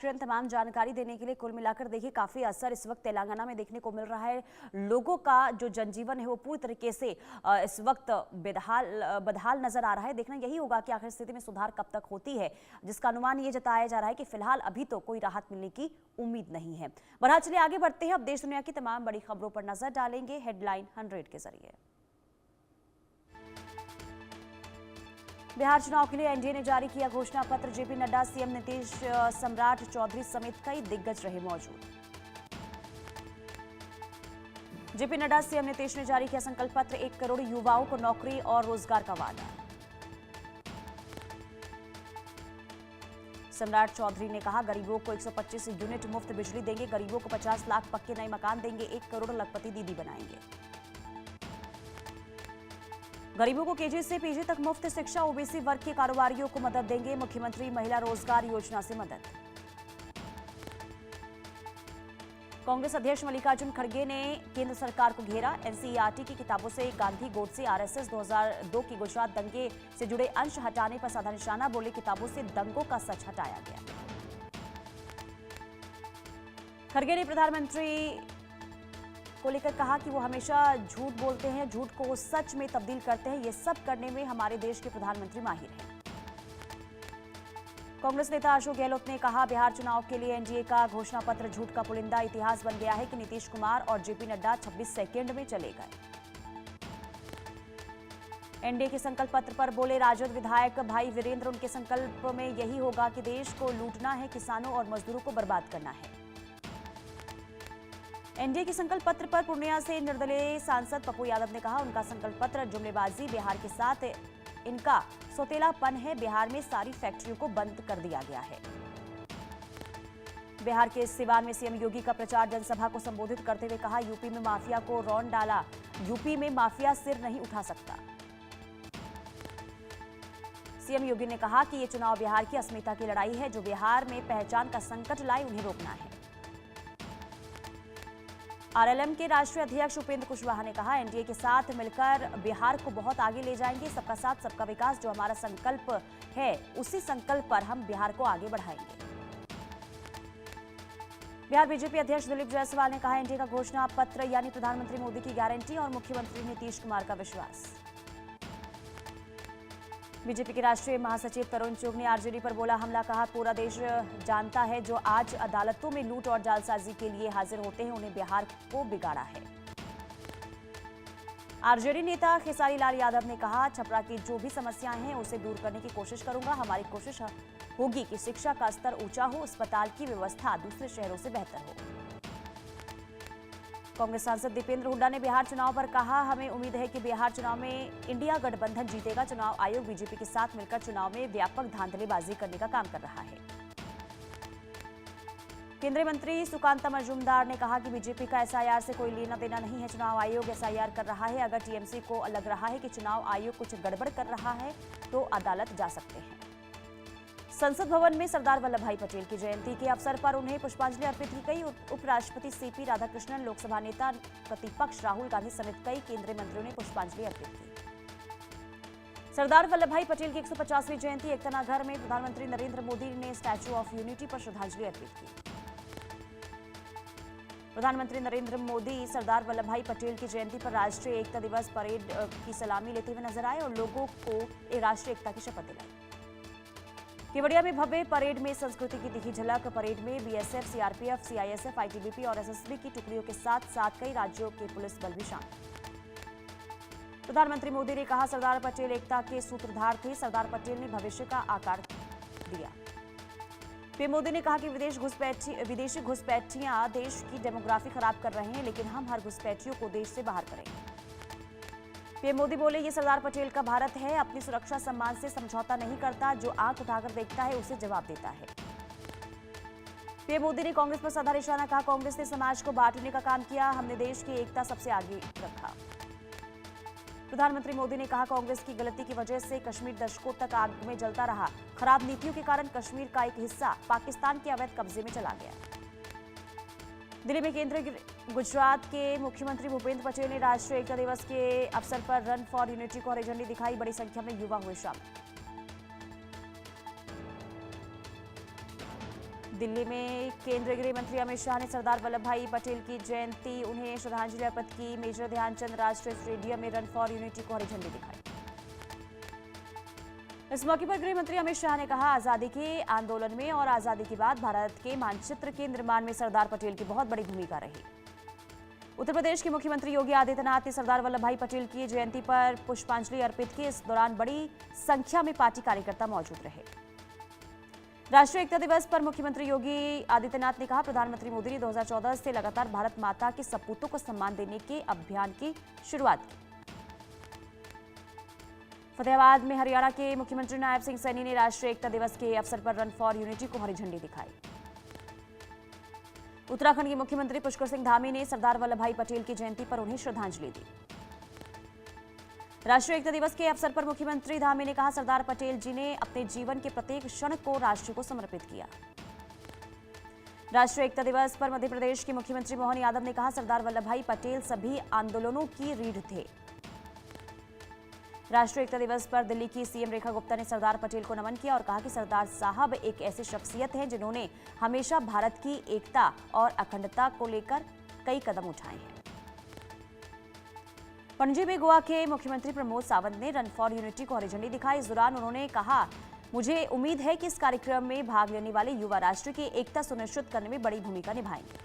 तमाम जानकारी देने के लिए कुल मिलाकर देखिए काफी असर इस वक्त तेलंगाना में देखने को मिल रहा है। लोगों का जो जनजीवन है वो पूरी तरीके से इस वक्त बदहाल नजर आ रहा है। देखना यही होगा कि आखिर स्थिति में सुधार कब तक होती है, जिसका अनुमान ये जताया जा रहा है कि फिलहाल अभी तो कोई राहत मिलने की उम्मीद नहीं है। बहरहाल चलिए आगे बढ़ते हैं। अब देश दुनिया की तमाम बड़ी खबरों पर नजर डालेंगे हेडलाइन 100 के जरिए। बिहार चुनाव के लिए एनडीए ने जारी किया घोषणा पत्र। जेपी नड्डा, सीएम नीतीश, सम्राट चौधरी समेत कई दिग्गज रहे मौजूद। जेपी नड्डा, सीएम नीतीश ने जारी किया संकल्प पत्र। 1 करोड़ युवाओं को नौकरी और रोजगार का वादा। सम्राट चौधरी ने कहा गरीबों को 125 यूनिट मुफ्त बिजली देंगे, गरीबों को 50 लाख पक्के नए मकान देंगे, 1 करोड़ लखपति दीदी बनाएंगे। गरीबों को केजी से पीजी तक मुफ्त शिक्षा, ओबीसी वर्ग के कारोबारियों को मदद देंगे, मुख्यमंत्री महिला रोजगार योजना से मदद। कांग्रेस अध्यक्ष मल्लिकार्जुन खड़गे ने केंद्र सरकार को घेरा। एनसीईआरटी की किताबों से गांधी, गोडसे, आरएसएस 2002 की गुजरात दंगे से जुड़े अंश हटाने पर साधा निशाना। बोले किताबों से दंगों का सच हटाया गया। खड़गे ने प्रधानमंत्री को लेकर कहा कि वो हमेशा झूठ बोलते हैं, झूठ को सच में तब्दील करते हैं। ये सब करने में हमारे देश के प्रधानमंत्री माहिर हैं। कांग्रेस नेता अशोक गहलोत ने कहा बिहार चुनाव के लिए एनडीए का घोषणा पत्र झूठ का पुलिंदा। इतिहास बन गया है कि नीतीश कुमार और जेपी नड्डा 26 सेकेंड में चले गए। एनडीए के संकल्प पत्र पर बोले राजद विधायक भाई वीरेंद्र, उनके संकल्प में यही होगा कि देश को लूटना है, किसानों और मजदूरों को बर्बाद करना है। एनडीए के संकल्प पत्र पर पूर्णिया से निर्दलीय सांसद पप्पू यादव ने कहा उनका संकल्प पत्र जुमलेबाजी, बिहार के साथ इनका सौतेलापन है। बिहार में सारी फैक्ट्रियों को बंद कर दिया गया है। बिहार के सिवान में सीएम योगी का प्रचार, जनसभा को संबोधित करते हुए कहा यूपी में माफिया को रौंद डाला, यूपी में माफिया सिर नहीं उठा सकता। सीएम योगी ने कहा कि ये चुनाव बिहार की अस्मिता की लड़ाई है। जो बिहार में पहचान का संकट लाए उन्हें रोकना है। आरएलएम के राष्ट्रीय अध्यक्ष उपेंद्र कुशवाहा ने कहा एनडीए के साथ मिलकर बिहार को बहुत आगे ले जाएंगे। सबका साथ सबका विकास जो हमारा संकल्प है, उसी संकल्प पर हम बिहार को आगे बढ़ाएंगे। बिहार बीजेपी अध्यक्ष दिलीप जायसवाल ने कहा एनडीए का घोषणा पत्र यानी प्रधानमंत्री मोदी की गारंटी और मुख्यमंत्री नीतीश कुमार का विश्वास। बीजेपी के राष्ट्रीय महासचिव तरुण चुग ने आरजेडी पर बोला हमला, कहा पूरा देश जानता है जो आज अदालतों में लूट और जालसाजी के लिए हाजिर होते हैं उन्हें बिहार को बिगाड़ा है। आरजेडी नेता खेसारी लाल यादव ने कहा छपरा की जो भी समस्याएं हैं उसे दूर करने की कोशिश करूंगा। हमारी कोशिश होगी कि शिक्षा का स्तर ऊंचा हो, अस्पताल की व्यवस्था दूसरे शहरों से बेहतर हो। कांग्रेस सांसद दीपेंद्र हुड्डा ने बिहार चुनाव पर कहा हमें उम्मीद है कि बिहार चुनाव में इंडिया गठबंधन जीतेगा। चुनाव आयोग बीजेपी के साथ मिलकर चुनाव में व्यापक धांधलीबाजी करने का काम कर रहा है। केंद्रीय मंत्री सुकांता मजूमदार ने कहा कि बीजेपी का एसआईआर से कोई लेना देना नहीं है। चुनाव आयोग एसआईआर कर रहा है। अगर टीएमसी को लग रहा है कि चुनाव आयोग कुछ गड़बड़ कर रहा है तो अदालत जा सकते हैं। संसद भवन में सरदार वल्लभ भाई पटेल की जयंती के अवसर पर उन्हें पुष्पांजलि अर्पित की गई। उपराष्ट्रपति सीपी राधाकृष्णन, लोकसभा नेता प्रतिपक्ष राहुल गांधी समेत कई केंद्रीय मंत्रियों ने पुष्पांजलि अर्पित की। सरदार वल्लभ भाई पटेल की 150वीं जयंती एकता घर में प्रधानमंत्री नरेंद्र मोदी ने स्टैच्यू ऑफ यूनिटी पर श्रद्धांजलि अर्पित की। प्रधानमंत्री नरेंद्र मोदी सरदार वल्लभ भाई पटेल की जयंती पर राष्ट्रीय एकता दिवस परेड की सलामी लेते हुए नजर आए और लोगों को राष्ट्रीय एकता की शपथ दिलाई। केवड़िया में भव्य परेड में संस्कृति की दिखी झलक। परेड में बीएसएफ, सीआरपीएफ, सीआईएसएफ, आईटीबीपी और एसएसबी की टुकड़ियों के साथ साथ कई राज्यों के पुलिस बल भी शामिल। प्रधानमंत्री मोदी ने कहा सरदार पटेल एकता के सूत्रधार थे। सरदार पटेल ने भविष्य का आकार दिया। पीएम मोदी ने कहा कि विदेशी घुसपैठियां देश की डेमोग्राफी खराब कर रहे हैं, लेकिन हम हर घुसपैठियों को देश से बाहर करेंगे। पीएम मोदी बोले ये सरदार पटेल का भारत है, अपनी सुरक्षा सम्मान से समझौता नहीं करता, जो आंख उठाकर देखता है उसे जवाब देता है। पीएम मोदी ने कांग्रेस पर साधा निशाना, कहा कांग्रेस ने समाज को बांटने का काम किया, हमने देश की एकता सबसे आगे रखा। प्रधानमंत्री मोदी ने कहा कांग्रेस की गलती की वजह से कश्मीर दशकों तक आग में जलता रहा। खराब नीतियों के कारण कश्मीर का एक हिस्सा पाकिस्तान के अवैध कब्जे में चला गया। दिल्ली में केंद्रीय गुजरात के मुख्यमंत्री भूपेंद्र पटेल ने राष्ट्रीय एकता दिवस के अवसर पर रन फॉर यूनिटी को हरी झंडी दिखाई। बड़ी संख्या में युवा हुए शामिल। दिल्ली में केंद्रीय गृह मंत्री अमित शाह ने सरदार वल्लभ भाई पटेल की जयंती उन्हें श्रद्धांजलि अर्पित की। मेजर ध्यानचंद राष्ट्रीय स्टेडियम में रन फॉर यूनिटी को हरी झंडी दिखाई। इस मौके पर गृह मंत्री अमित शाह ने कहा, आजादी के आंदोलन में और आजादी के बाद भारत के मानचित्र के निर्माण में सरदार पटेल की बहुत बड़ी भूमिका रही। उत्तर प्रदेश के मुख्यमंत्री योगी आदित्यनाथ ने सरदार वल्लभ भाई पटेल की जयंती पर पुष्पांजलि अर्पित की। इस दौरान बड़ी संख्या में पार्टी कार्यकर्ता मौजूद रहे। राष्ट्रीय एकता दिवस पर मुख्यमंत्री योगी आदित्यनाथ ने कहा, प्रधानमंत्री मोदी ने 2014 से लगातार भारत माता के सपूतों को सम्मान देने के अभियान की शुरुआत की। फतेहाबाद में हरियाणा के मुख्यमंत्री नायब सिंह सैनी ने राष्ट्रीय एकता दिवस के अवसर पर रन फॉर यूनिटी को हरी झंडी दिखाई। उत्तराखंड के मुख्यमंत्री पुष्कर सिंह धामी ने सरदार वल्लभ भाई पटेल की जयंती पर उन्हें श्रद्धांजलि दी। राष्ट्रीय एकता दिवस के अवसर पर मुख्यमंत्री धामी ने कहा, सरदार पटेल जी ने अपने जीवन के प्रत्येक क्षण को राष्ट्र को समर्पित किया। राष्ट्रीय एकता दिवस पर मध्य प्रदेश के मुख्यमंत्री मोहन यादव ने कहा, सरदार वल्लभ भाई पटेल सभी आंदोलनों की रीढ़ थे। राष्ट्रीय एकता दिवस पर दिल्ली की सीएम रेखा गुप्ता ने सरदार पटेल को नमन किया और कहा कि सरदार साहब एक ऐसी शख्सियत हैं जिन्होंने हमेशा भारत की एकता और अखंडता को लेकर कई कदम उठाए हैं। पणजी में गोवा के मुख्यमंत्री प्रमोद सावंत ने रन फॉर यूनिटी को हरी झंडी दिखाई। इस दौरान उन्होंने कहा, मुझे उम्मीद है कि इस कार्यक्रम में भाग लेने वाले युवा राष्ट्र की एकता सुनिश्चित करने में बड़ी भूमिका निभाएंगे।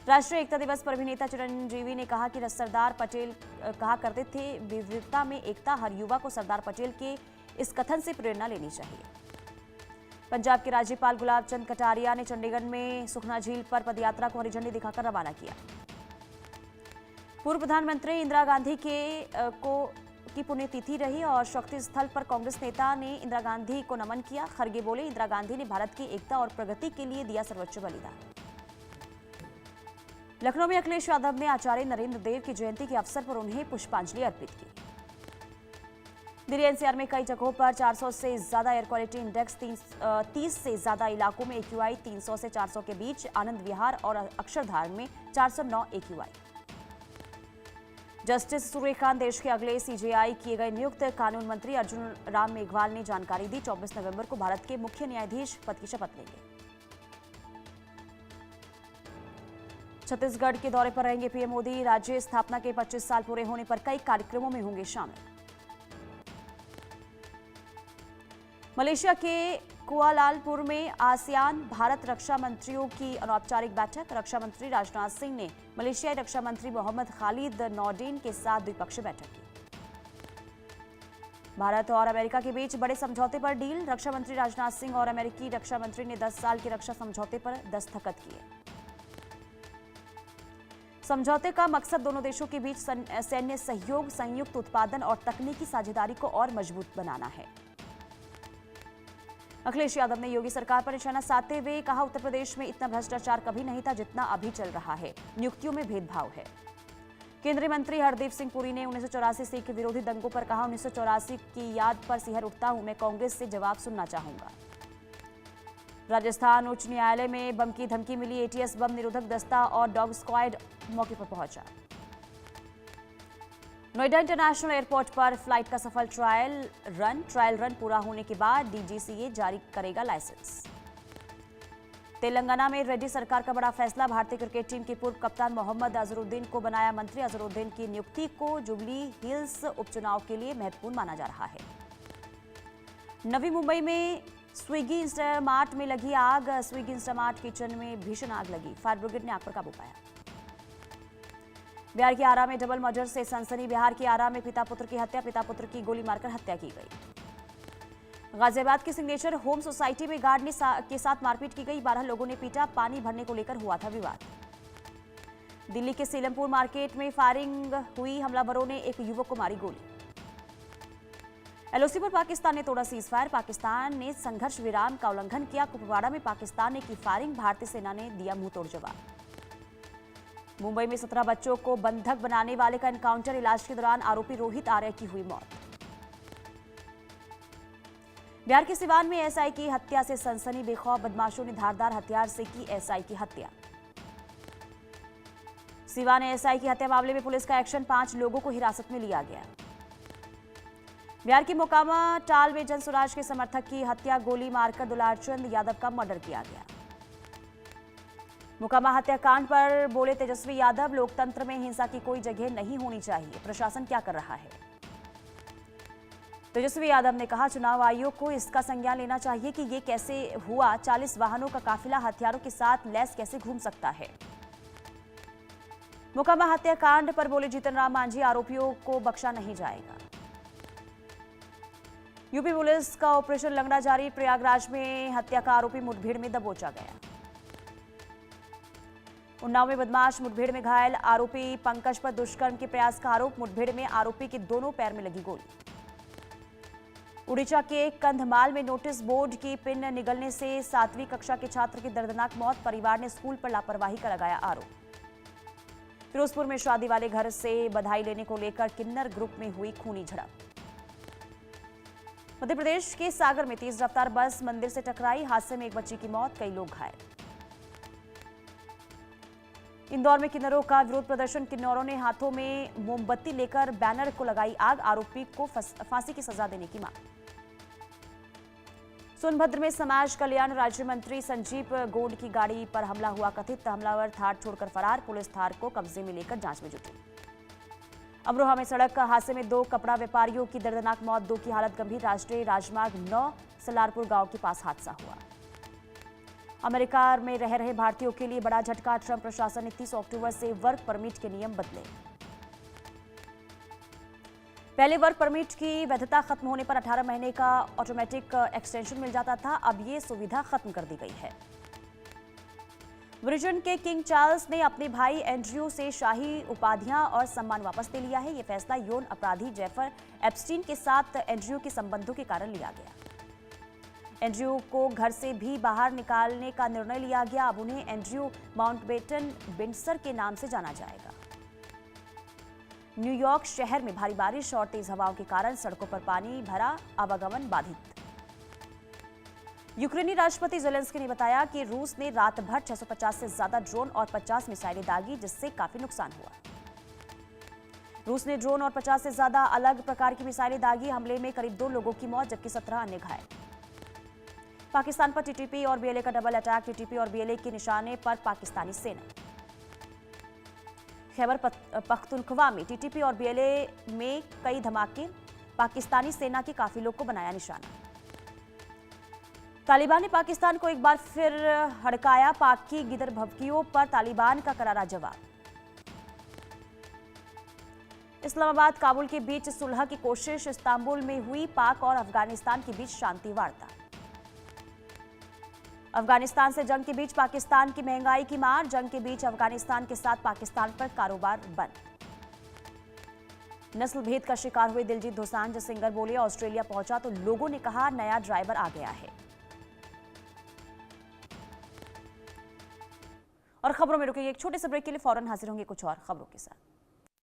राष्ट्रीय एकता दिवस पर अभिनेता चिरंजीवी ने कहा कि सरदार पटेल कहा करते थे, विविधता में एकता। हर युवा को सरदार पटेल के इस कथन से प्रेरणा लेनी चाहिए। पंजाब के राज्यपाल गुलाब चंद कटारिया ने चंडीगढ़ में सुखना झील पर पदयात्रा को हरी झंडी दिखाकर रवाना किया। पूर्व प्रधानमंत्री इंदिरा गांधी की पुण्यतिथि रही और शक्ति स्थल पर कांग्रेस नेता ने इंदिरा गांधी को नमन किया। खरगे बोले, इंदिरा गांधी ने भारत की एकता और प्रगति के लिए दिया सर्वोच्च बलिदान। लखनऊ में अखिलेश यादव ने आचार्य नरेंद्र देव की जयंती के अवसर पर उन्हें पुष्पांजलि अर्पित की। दिल्ली एनसीआर में कई जगहों पर 400 से ज्यादा एयर क्वालिटी इंडेक्स, 30 से ज्यादा इलाकों में AQI 300 से 400 के बीच, आनंद विहार और अक्षरधाम में 409 AQI। जस्टिस सूर्यकांत देश के अगले CJI किए गए नियुक्त। कानून मंत्री अर्जुन राम मेघवाल ने जानकारी दी, 24 नवंबर को भारत के मुख्य न्यायाधीश पद की शपथ लेंगे। छत्तीसगढ़ के दौरे पर रहेंगे पीएम मोदी। राज्य स्थापना के 25 साल पूरे होने पर कई कार्यक्रमों में होंगे शामिल। मलेशिया के कुआलालंपुर में आसियान भारत रक्षा मंत्रियों की अनौपचारिक बैठक। रक्षा मंत्री राजनाथ सिंह ने मलेशियाई रक्षा मंत्री मोहम्मद खालिद नौर्डीन के साथ द्विपक्षीय बैठक की। भारत और अमेरिका के बीच बड़े समझौते पर डील। रक्षा मंत्री राजनाथ सिंह और अमेरिकी रक्षा मंत्री ने 10 साल के रक्षा समझौते पर दस्तखत किए। समझौते का मकसद दोनों देशों के बीच सैन्य सहयोग, संयुक्त उत्पादन और तकनीकी साझेदारी को और मजबूत बनाना है। अखिलेश यादव ने योगी सरकार पर निशाना साधते हुए कहा, उत्तर प्रदेश में इतना भ्रष्टाचार कभी नहीं था जितना अभी चल रहा है। नियुक्तियों में भेदभाव है। केंद्रीय मंत्री हरदीप सिंह पुरी ने 1984 सिख विरोधी दंगों पर कहा, 1984 की याद पर सिहर उठता हूं। मैं कांग्रेस से जवाब सुनना चाहूंगा। राजस्थान उच्च न्यायालय में बम की धमकी मिली। ATS बम निरोधक दस्ता और डॉग स्क्वाड मौके पर पहुंचा। नोएडा इंटरनेशनल एयरपोर्ट पर फ्लाइट का सफल ट्रायल रन पूरा होने के बाद DGCA जारी करेगा लाइसेंस। तेलंगाना में रेड्डी सरकार का बड़ा फैसला। भारतीय क्रिकेट टीम के पूर्व कप्तान मोहम्मद अजहरुद्दीन को बनाया मंत्री। अजहरुद्दीन की नियुक्ति को जुबली हिल्स उपचुनाव के लिए महत्वपूर्ण माना जा रहा है। नवी मुंबई में स्विगी इंस्टामार्ट में लगी आग। स्विगी इंस्टामार्ट किचन में भीषण आग लगी। फायर ब्रिगेड ने आग पर काबू पाया। बिहार के आरा में डबल मर्डर से सनसनी। बिहार के आरा में पिता पुत्र की हत्या, पिता पुत्र की गोली मारकर हत्या की गई। गाजियाबाद के सिग्नेचर होम सोसाइटी में गार्ड के साथ मारपीट की गई। 12 लोगों ने पीटा। पानी भरने को लेकर हुआ था विवाद। दिल्ली के सीलमपुर मार्केट में फायरिंग हुई। हमलावरों ने एक युवक को मारी गोली। LOC पर पाकिस्तान ने तोड़ा सीजफायर। पाकिस्तान ने संघर्ष विराम का उल्लंघन किया। कुपवाड़ा में पाकिस्तान ने की फायरिंग। भारतीय सेना ने दिया मुंहतोड़ जवाब। मुंबई में 17 बच्चों को बंधक बनाने वाले का एनकाउंटर। इलाज के दौरान आरोपी रोहित आर्य की हुई मौत। बिहार के सिवान में SI की हत्या से सनसनी। बेखौफ बदमाशों ने धारदार हथियार से की SI की हत्या। सिवान SI की हत्या मामले में पुलिस का एक्शन। 5 लोगों को हिरासत में लिया गया। बिहार के मोकामा टाल में जनसुराज के समर्थक की हत्या। गोली मारकर दुलारचंद यादव का मर्डर किया गया। मोकामा हत्याकांड पर बोले तेजस्वी यादव, लोकतंत्र में हिंसा की कोई जगह नहीं होनी चाहिए, प्रशासन क्या कर रहा है। तेजस्वी यादव ने कहा, चुनाव आयोग को इसका संज्ञान लेना चाहिए कि ये कैसे हुआ। 40 वाहनों का काफिला हथियारों के साथ लैस कैसे घूम सकता है। मोकामा हत्याकांड पर बोले जीतन राम मांझी, आरोपियों को बख्शा नहीं जाएगा। यूपी पुलिस का ऑपरेशन लंगड़ा जारी, प्रयागराज में हत्या का आरोपी मुठभेड़ में दबोचा गया। उन्नाव में बदमाश मुठभेड़ में घायल, आरोपी पंकज पर दुष्कर्म के प्रयास का आरोप, मुठभेड़ में आरोपी के दोनों पैर में लगी गोली। उड़ीसा के कंधमाल में नोटिस बोर्ड की पिन निगलने से 7वीं कक्षा के छात्र की दर्दनाक मौत, परिवार ने स्कूल पर लापरवाही का लगाया आरोप। फिरोजपुर में शादी वाले घर से बधाई लेने को लेकर किन्नर ग्रुप में हुई खूनी झड़प। मध्य प्रदेश के सागर में तेज रफ्तार बस मंदिर से टकराई, हादसे में एक बच्ची की मौत, कई लोग घायल। इंदौर में किन्नरों का विरोध प्रदर्शन, किन्नरों ने हाथों में मोमबत्ती लेकर बैनर को लगाई आग, आरोपी को फांसी की सजा देने की मांग। सोनभद्र में समाज कल्याण राज्य मंत्री संजीव गोंड की गाड़ी पर हमला हुआ, कथित हमलावर थार छोड़कर फरार, पुलिस थार को कब्जे में लेकर जांच में जुटी। अमरोहा में सड़क हादसे में 2 कपड़ा व्यापारियों की दर्दनाक मौत, 2 की हालत गंभीर, राष्ट्रीय राजमार्ग 9 सलारपुर गांव के पास हादसा हुआ। अमेरिका में रह रहे भारतीयों के लिए बड़ा झटका, ट्रंप प्रशासन ने 30 अक्टूबर से वर्क परमिट के नियम बदले। पहले वर्क परमिट की वैधता खत्म होने पर 18 महीने का ऑटोमेटिक एक्सटेंशन मिल जाता था, अब ये सुविधा खत्म कर दी गई है। ब्रिटेन के किंग चार्ल्स ने अपने भाई एंड्रयू से शाही उपाधियां और सम्मान वापस ले लिया है। यह फैसला यौन अपराधी जेफर एप्स्टीन के साथ एंड्रयू के संबंधों के कारण लिया गया। एंड्रयू को घर से भी बाहर निकालने का निर्णय लिया गया, अब उन्हें एंड्रयू माउंटबेटन विंडसर के नाम से जाना जाएगा। न्यूयॉर्क शहर में भारी बारिश और तेज हवाओं के कारण सड़कों पर पानी भरा, आवागमन बाधित। यूक्रेनी राष्ट्रपति ज़ेलेंस्की ने बताया कि रूस ने रात भर 650 से ज्यादा ड्रोन और 50 मिसाइलें दागी, जिससे काफी नुकसान हुआ। रूस ने ड्रोन और 50 से ज्यादा अलग प्रकार की मिसाइलें दागी, हमले में करीब 2 लोगों की मौत जबकि 17 अन्य घायल। पाकिस्तान पर टीटीपी और बीएलए का डबल अटैक, टीटीपी और बीएलए के निशाने पर पाकिस्तानी सेना। खैबर पख्तूनख्वा में टीटीपी और बीएलए में कई धमाके, पाकिस्तानी सेना के काफिलों को बनाया निशाना। तालिबान ने पाकिस्तान को एक बार फिर हड़काया, पाक की गिदर भभकियों पर तालिबान का करारा जवाब। इस्लामाबाद काबुल के बीच सुलह की कोशिश, इस्तांबुल में हुई पाक और अफगानिस्तान के बीच शांति वार्ता। अफगानिस्तान से जंग के बीच पाकिस्तान की महंगाई की मार, जंग के बीच अफगानिस्तान के साथ पाकिस्तान पर कारोबार बंद। नस्ल भेद का शिकार हुए दिलजीत दोसांझ सिंगर बोले, ऑस्ट्रेलिया पहुंचा तो लोगों ने कहा नया ड्राइवर आ गया है। और खबरों में रुकेंगे एक छोटे से ब्रेक के लिए, फौरन हाजिर होंगे कुछ और खबरों के साथ।